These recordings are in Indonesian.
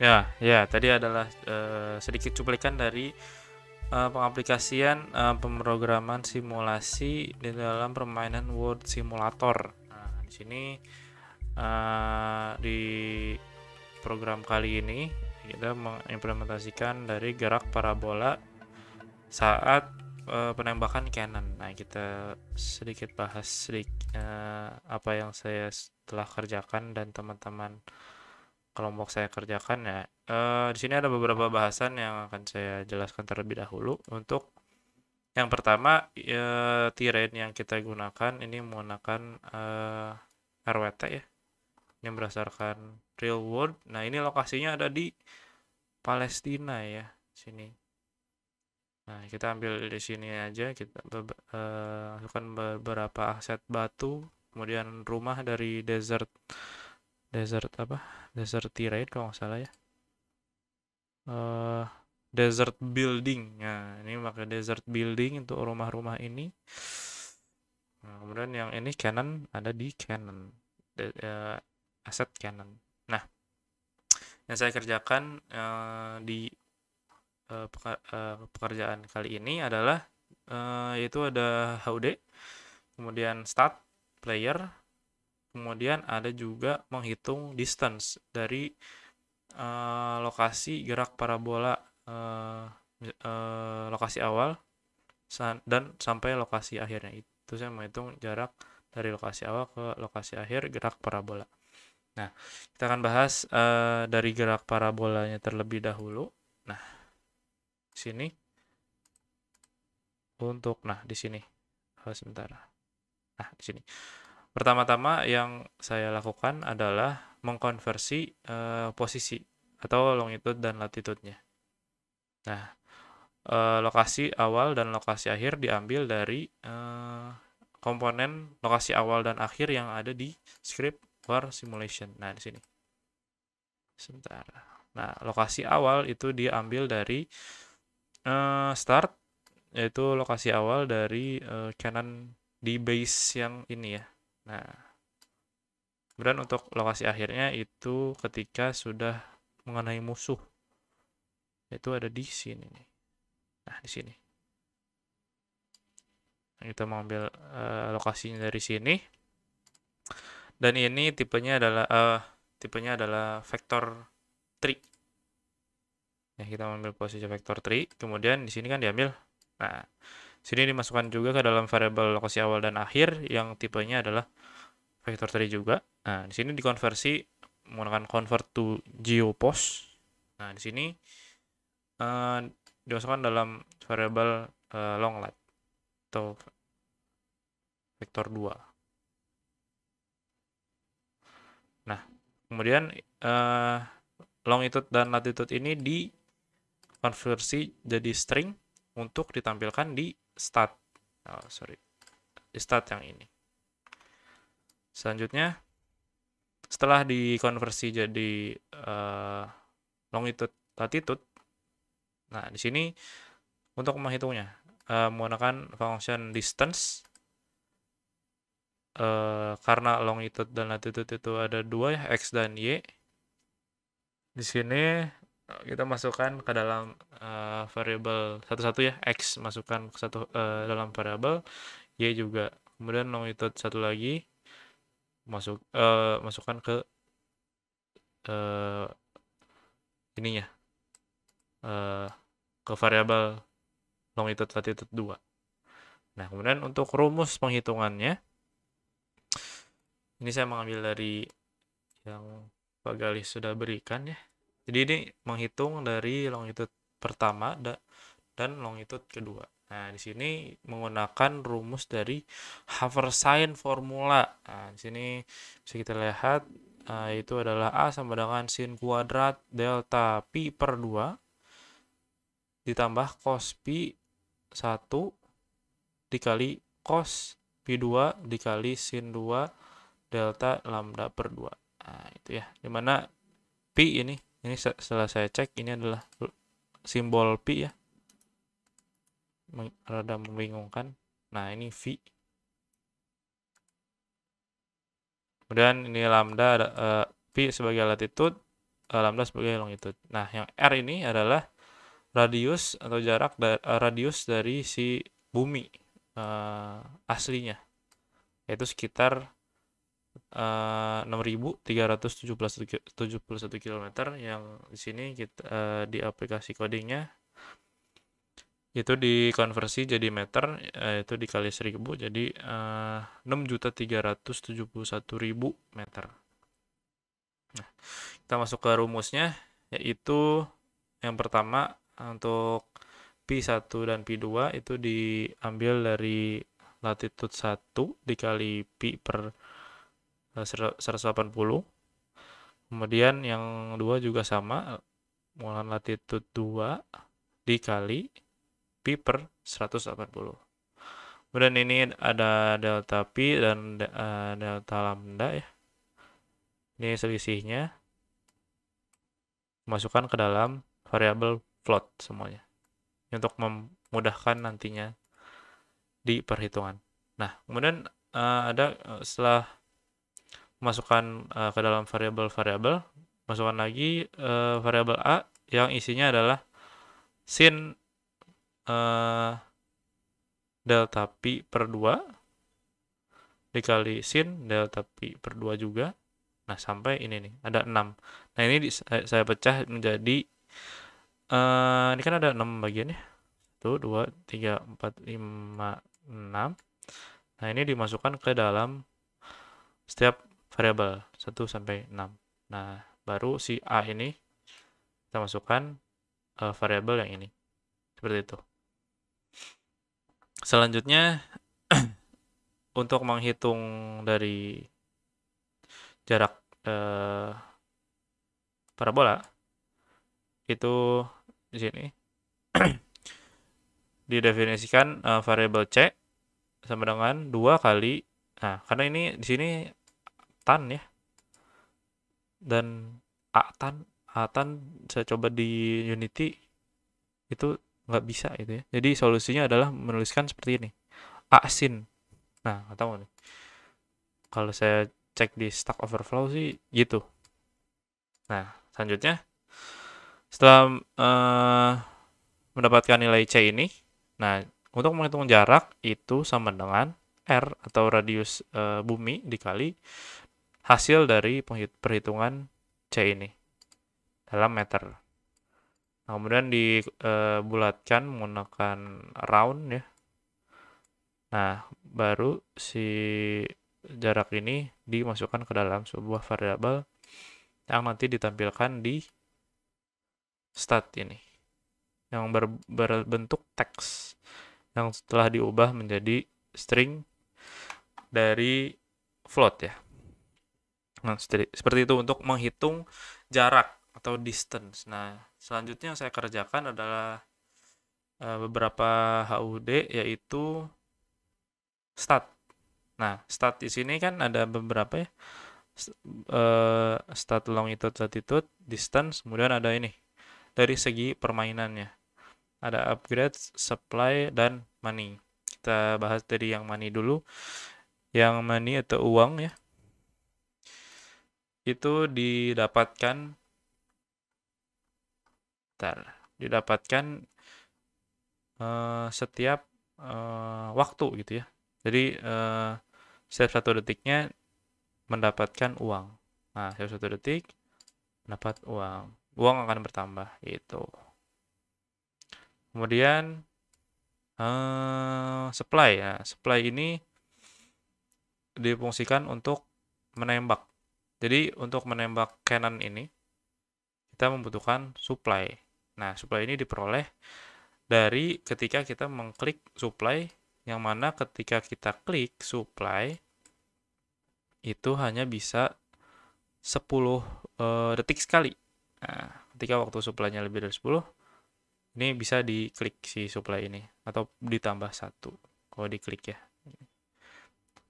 Ya, tadi adalah sedikit cuplikan dari pengaplikasian pemrograman simulasi di dalam permainan World Simulator. Nah, di sini di program kali ini kita mengimplementasikan dari gerak parabola saat penembakan cannon. Nah, kita sedikit bahas apa yang saya telah kerjakan dan teman-teman kelompok saya kerjakan ya. Di sini ada beberapa bahasan yang akan saya jelaskan terlebih dahulu. Untuk yang pertama, terrain yang kita gunakan ini menggunakan RWT ya, yang berdasarkan real world. Nah, ini lokasinya ada di Palestina ya, sini. Nah, kita ambil di sini aja, kita masukkan beberapa aset batu, kemudian rumah dari desert desert apa? Desert terrain kalau nggak salah ya. eh desert building. Nah, ini pakai desert building untuk rumah-rumah ini. Nah, kemudian yang ini Canon ada di Canon. Aset Canon. Nah, yang saya kerjakan di pekerjaan kali ini adalah yaitu ada HUD, kemudian start player, kemudian ada juga menghitung distance dari lokasi gerak parabola lokasi awal dan sampai lokasi akhirnya. Itu saya menghitung jarak dari lokasi awal ke lokasi akhir gerak parabola. Nah, kita akan bahas dari gerak parabolanya terlebih dahulu. Nah, di sini di sini. Sebentar. Nah, di sini. Pertama-tama yang saya lakukan adalah mengkonversi posisi atau longitude dan latitude-nya. Nah, lokasi awal dan lokasi akhir diambil dari komponen lokasi awal dan akhir yang ada di script war simulation. Nah, di sini. Sebentar. Nah, lokasi awal itu diambil dari start, yaitu lokasi awal dari Canon di base yang ini ya. Nah, kemudian untuk lokasi akhirnya itu ketika sudah mengenai musuh. Itu ada di sini nih. Nah, di sini. Kita mengambil lokasinya dari sini. Dan ini tipenya adalah vector tree. Ya, kita mengambil posisi vector tree, kemudian di sini kan diambil. Nah, sini dimasukkan juga ke dalam variabel lokasi awal dan akhir yang tipenya adalah vector tree juga. Nah, di sini dikonversi menggunakan convert to geopos. Nah, di sini uh, dimasukkan dalam variabel long lat atau vektor 2. Nah, kemudian longitude dan latitude ini dikonversi jadi string untuk ditampilkan di stat. Di stat yang ini. Selanjutnya, setelah dikonversi jadi longitude latitude, nah di sini untuk menghitungnya menggunakan function distance. Karena longitude dan latitude itu ada dua ya, x dan y. Di sini kita masukkan ke dalam variabel satu-satu ya, x masukkan ke satu dalam variabel, y juga. Kemudian longitude satu lagi masukkan ke ininya ke variabel longitude latitude 2. Nah, kemudian untuk rumus penghitungannya ini saya mengambil dari yang Pak Galih sudah berikan ya. Jadi ini menghitung dari longitude pertama dan longitude kedua. Nah, di sini menggunakan rumus dari Haversine formula. Nah, di sini bisa kita lihat itu adalah A sama dengan sin kuadrat delta pi per 2 ditambah cos pi 1 dikali cos pi 2 dikali sin 2 delta lambda per 2. Nah, itu ya. Dimana pi ini setelah saya cek ini adalah simbol pi ya. Rada membingungkan. Nah, ini V. Kemudian ini lambda ada pi sebagai latitude, lambda sebagai longitude. Nah, yang R ini adalah radius atau jarak radius dari si bumi aslinya, yaitu sekitar 6.371 km, yang di sini kita di aplikasi codingnya itu dikonversi jadi meter, itu dikali 1000, jadi 6.371.000 meter. Nah, kita masuk ke rumusnya, yaitu yang pertama untuk Pi1 dan Pi2 itu diambil dari latitude 1 dikali Pi per 180. Kemudian yang 2 juga sama, mulakan latitude 2 dikali Pi per 180. Kemudian ini ada delta Pi dan delta lambda ya. Ini selisihnya masukkan ke dalam variabel float semuanya untuk memudahkan nantinya di perhitungan. Nah, kemudian setelah masukkan ke dalam variabel-variabel, masukkan lagi variabel A yang isinya adalah sin delta Pi per 2 dikali sin delta Pi per 2 juga. Nah, sampai ini nih, ada 6. Nah, ini saya pecah menjadi, ini kan ada 6 bagian ya. 1, 2, 3, 4, 5, 6. Nah, ini dimasukkan ke dalam setiap variabel 1 sampai 6. Nah, baru si A ini kita masukkan variabel yang ini. Seperti itu. Selanjutnya, untuk menghitung dari jarak parabola, itu di sini didefinisikan variabel C sama dengan 2 kali, nah karena ini di sini tan ya, dan A tan saya coba di Unity itu nggak bisa itu ya. Jadi solusinya adalah menuliskan seperti ini, A sin. Nah, nggak tahu nih. Kalau saya cek di Stack Overflow sih gitu. Nah, selanjutnya setelah mendapatkan nilai C ini, nah untuk menghitung jarak itu sama dengan R atau radius bumi dikali hasil dari perhitungan C ini dalam meter. Nah, kemudian dibulatkan menggunakan round ya. Nah, baru si jarak ini dimasukkan ke dalam sebuah variabel yang nanti ditampilkan di stat ini, yang berbentuk teks yang setelah diubah menjadi string dari float ya. Nah, seperti itu untuk menghitung jarak atau distance. Nah, selanjutnya yang saya kerjakan adalah beberapa HUD, yaitu stat. Nah, stat di sini kan ada beberapa ya. Stat longitude, latitude, distance, kemudian ada ini dari segi permainannya. Ada upgrade, supply, dan money. Kita bahas dari yang money dulu. Yang money atau uang ya, itu didapatkan setiap waktu gitu ya. Jadi setiap 1 detiknya mendapatkan uang. Nah, setiap 1 detik mendapat uang. Uang akan bertambah gitu. Kemudian supply ya. Supply ini difungsikan untuk menembak. Jadi untuk menembak cannon ini kita membutuhkan supply. Nah, supply ini diperoleh dari ketika kita mengklik supply, yang mana ketika kita klik supply itu hanya bisa 10 detik sekali. Nah, ketika waktu supply-nya lebih dari 10, ini bisa diklik si supply ini atau ditambah 1 kalau diklik ya.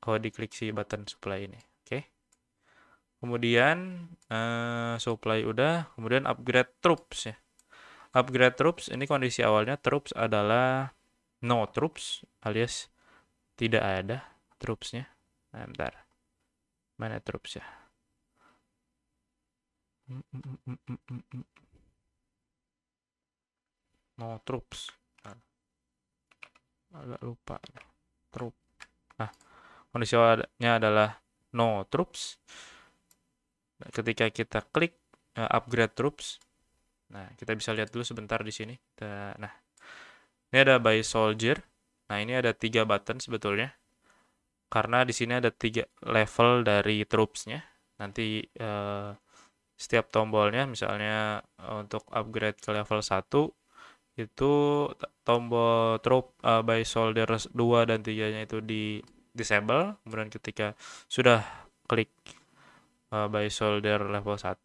Kalau diklik si button supply ini. Oke. Kemudian supply udah, kemudian upgrade troops ya. Upgrade troops ini kondisi awalnya troops adalah no troops alias tidak ada troopsnya. Nah, bentar. Mana troops ya? No troops. Agak lupa. Troop. Nah, kondisinya adalah no troops. Ketika kita klik upgrade troops, nah kita bisa lihat dulu sebentar di sini. Nah, ini ada by soldier. Nah, ini ada 3 button sebetulnya. Karena di sini ada 3 level dari troops-nya. Nanti setiap tombolnya misalnya untuk upgrade ke level 1 itu tombol troop by soldier 2 dan 3-nya itu di disable. Kemudian ketika sudah klik by soldier level 1,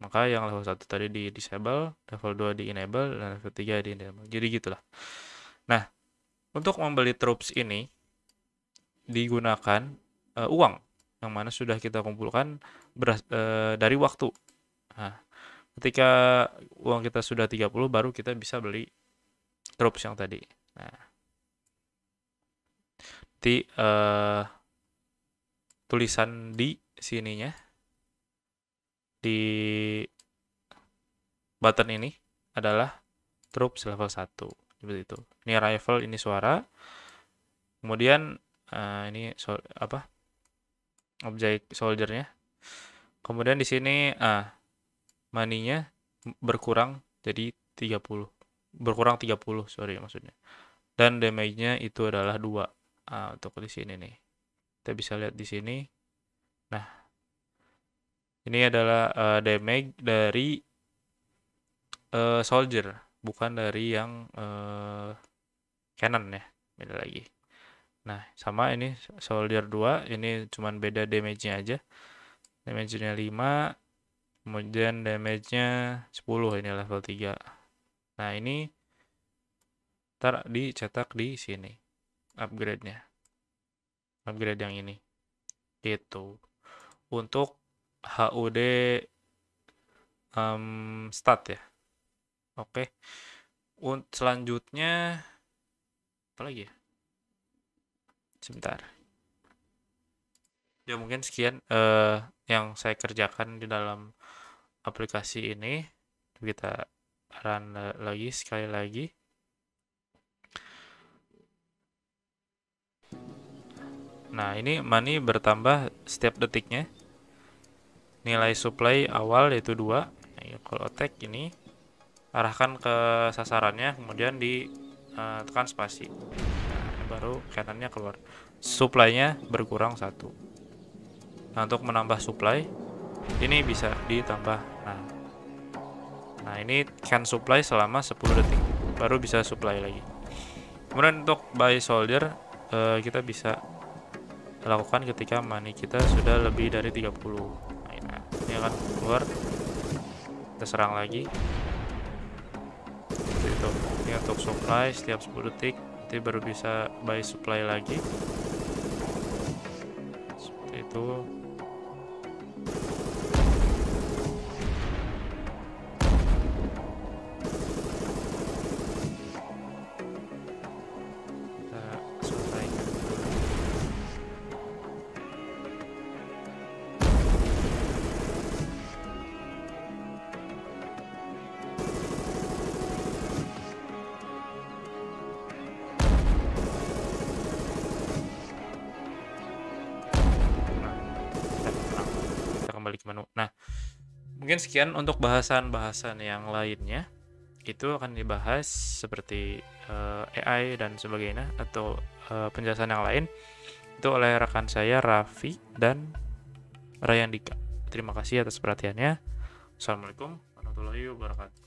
maka yang level 1 tadi di disable, level 2 di enable, dan level 3 di enable. Jadi gitulah. Nah, untuk membeli troops ini digunakan uang yang mana sudah kita kumpulkan dari waktu. Nah, ketika uang kita sudah 30 baru kita bisa beli troops yang tadi. Nah, nanti tulisan di sininya di button ini adalah troops level 1 seperti itu. Ini rifle, ini suara. Kemudian ini objek soldiernya. Kemudian di sini money-nya berkurang jadi 30. Berkurang 30, sorry maksudnya. Dan damage-nya itu adalah 2. Untuk di sini nih. Kita bisa lihat di sini. Nah, ini adalah damage dari soldier, bukan dari yang cannon ya. Beda lagi. Nah, sama ini soldier 2, ini cuman beda damage-nya aja. Damage-nya 5, kemudian damage-nya 10, ini level 3. Nah, ini ntar dicetak di sini. Upgrade-nya. Upgrade yang ini. Gitu. Untuk HUD stat ya. Oke. Selanjutnya apa lagi ya? Sebentar. Ya mungkin sekian yang saya kerjakan di dalam aplikasi ini. Kita run lagi sekali lagi. Nah, ini money bertambah setiap detiknya. Nilai supply awal yaitu 2. Nah, kalau attack ini arahkan ke sasarannya, kemudian ditekan spasi. Nah, baru kanannya keluar. Supply-nya berkurang 1. Nah, untuk menambah supply, ini bisa ditambah. Nah, ini can supply selama 10 detik. Baru bisa supply lagi. Kemudian untuk buy soldier, kita bisa lakukan ketika money kita sudah lebih dari 30. Nah, ini akan keluar. Kita serang lagi. Seperti itu. Ini untuk supply setiap 10 detik. Nanti baru bisa buy supply lagi. Seperti itu. Kembali ke menu. Nah, mungkin sekian untuk bahasan-bahasan yang lainnya. Itu akan dibahas seperti AI dan sebagainya atau penjelasan yang lain itu oleh rekan saya Raffi dan Rayandika. Terima kasih atas perhatiannya. Assalamualaikum warahmatullahi wabarakatuh.